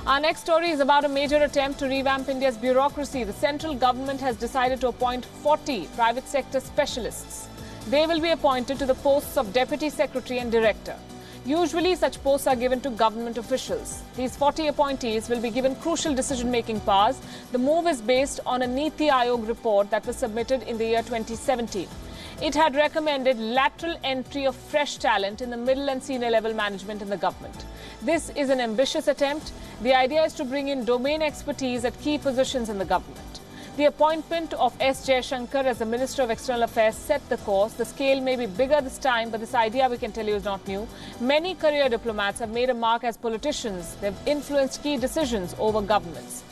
Our next story is about a major attempt to revamp India's bureaucracy. The central government has decided to appoint 40 private sector specialists. They will be appointed to the posts of Deputy Secretary and Director. Usually, such posts are given to government officials. These 40 appointees will be given crucial decision-making powers. The move is based on a Niti Aayog report that was submitted in the year 2017. It had recommended lateral entry of fresh talent in the middle and senior level management in the government. This is an ambitious attempt. The idea is to bring in domain expertise at key positions in the government. The appointment of S. Jaishankar as the Minister of External Affairs set the course. The scale may be bigger this time, but this idea, we can tell you, is not new. Many career diplomats have made a mark as politicians. They've influenced key decisions over governments.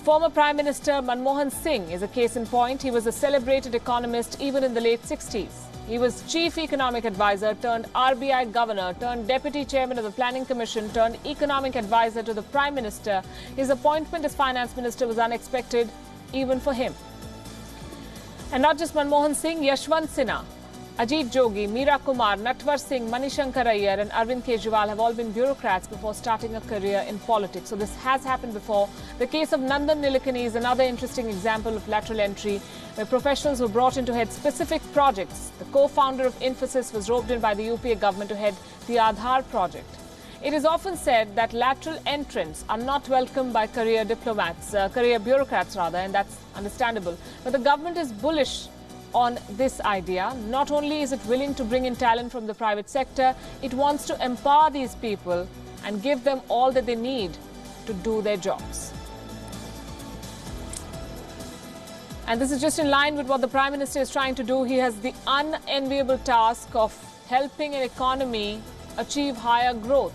Former Prime Minister Manmohan Singh is a case in point. He was a celebrated economist even in the late 60s. He was Chief Economic Advisor turned RBI Governor turned Deputy Chairman of the Planning Commission turned Economic Advisor to the Prime Minister. His appointment as Finance Minister was unexpected even for him. And not just Manmohan Singh, Yashwant Sinha, Ajit Jogi, Meera Kumar, Natwar Singh, Manishankar Iyer and Arvind Kejriwal have all been bureaucrats before starting a career in politics. So this has happened before. The case of Nandan Nilekani is another interesting example of lateral entry, where professionals were brought in to head specific projects. The co-founder of Infosys was roped in by the UPA government to head the Aadhaar project. It is often said that lateral entrants are not welcomed by career bureaucrats, and that's understandable. But the government is bullish on this idea. Not only is it willing to bring in talent from the private sector, it wants to empower these people and give them all that they need to do their jobs. And this is just in line with what the Prime Minister is trying to do. He has the unenviable task of helping an economy achieve higher growth.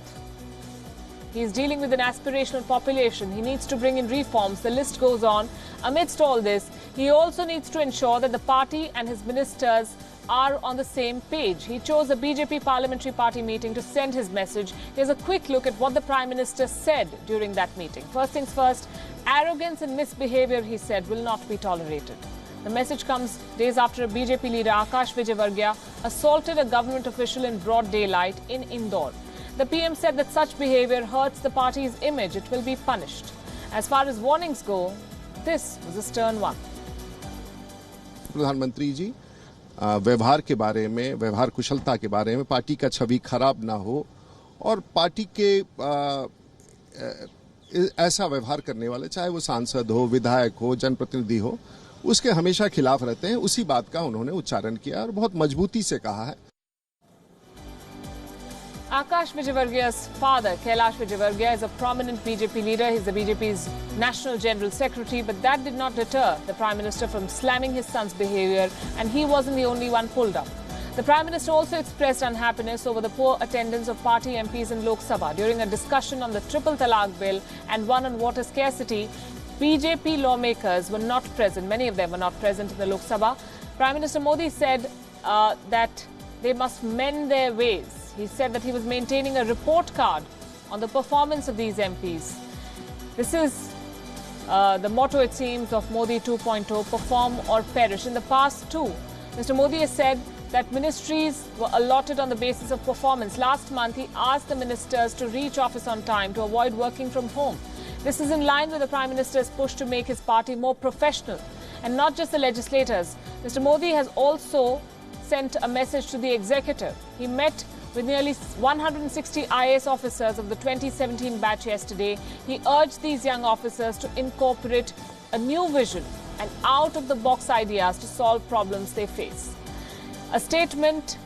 He is dealing with an aspirational population. He needs to bring in reforms. The list goes on. Amidst all this, he also needs to ensure that the party and his ministers are on the same page. He chose a BJP parliamentary party meeting to send his message. Here's a quick look at what the Prime Minister said during that meeting. First things first, arrogance and misbehavior, he said, will not be tolerated. The message comes days after a BJP leader, Akash Vijayvargiya, assaulted a government official in broad daylight in Indore. The PM said that such behavior hurts the party's image. It will be punished. As far as warnings go, this was a stern one. प्रधानमंत्री जी व्यवहार के बारे में, व्यवहार कुशलता के बारे में, पार्टी का छवि खराब ना हो और पार्टी के ऐसा व्यवहार करने वाले, चाहे वो सांसद हो, विधायक हो, जनप्रतिनिधि हो, उसके हमेशा खिलाफ रहते हैं। उसी बात का उन्होंने उच्चारण किया और बहुत मजबूती से कहा है। Akash Vijayvargiya's father, Kailash Vijayvargiya, is a prominent BJP leader. He's the BJP's National General Secretary, but that did not deter the Prime Minister from slamming his son's behavior, and he wasn't the only one pulled up. The Prime Minister also expressed unhappiness over the poor attendance of party MPs in Lok Sabha. During a discussion on the Triple Talaq Bill and one on water scarcity, BJP lawmakers were not present. Many of them were not present in the Lok Sabha. Prime Minister Modi said that they must mend their ways. He said that he was maintaining a report card on the performance of these MPs. This is the motto, it seems, of Modi 2.0, perform or perish. In the past too, Mr. Modi has said that ministries were allotted on the basis of performance. Last month, he asked the ministers to reach office on time to avoid working from home. This is in line with the Prime Minister's push to make his party more professional. And not just the legislators. Mr. Modi has also sent a message to the executive. He met with nearly 160 IAS officers of the 2017 batch yesterday. He urged these young officers to incorporate a new vision and out-of-the-box ideas to solve problems they face. A statement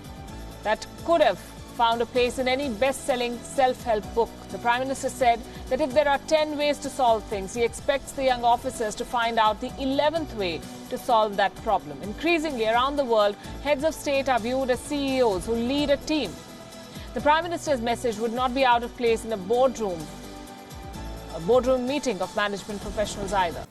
that could have found a place in any best-selling self-help book. The Prime Minister said that if there are 10 ways to solve things, he expects the young officers to find out the 11th way to solve that problem. Increasingly, around the world, heads of state are viewed as CEOs who lead a team. The Prime Minister's message would not be out of place in a boardroom meeting of management professionals either.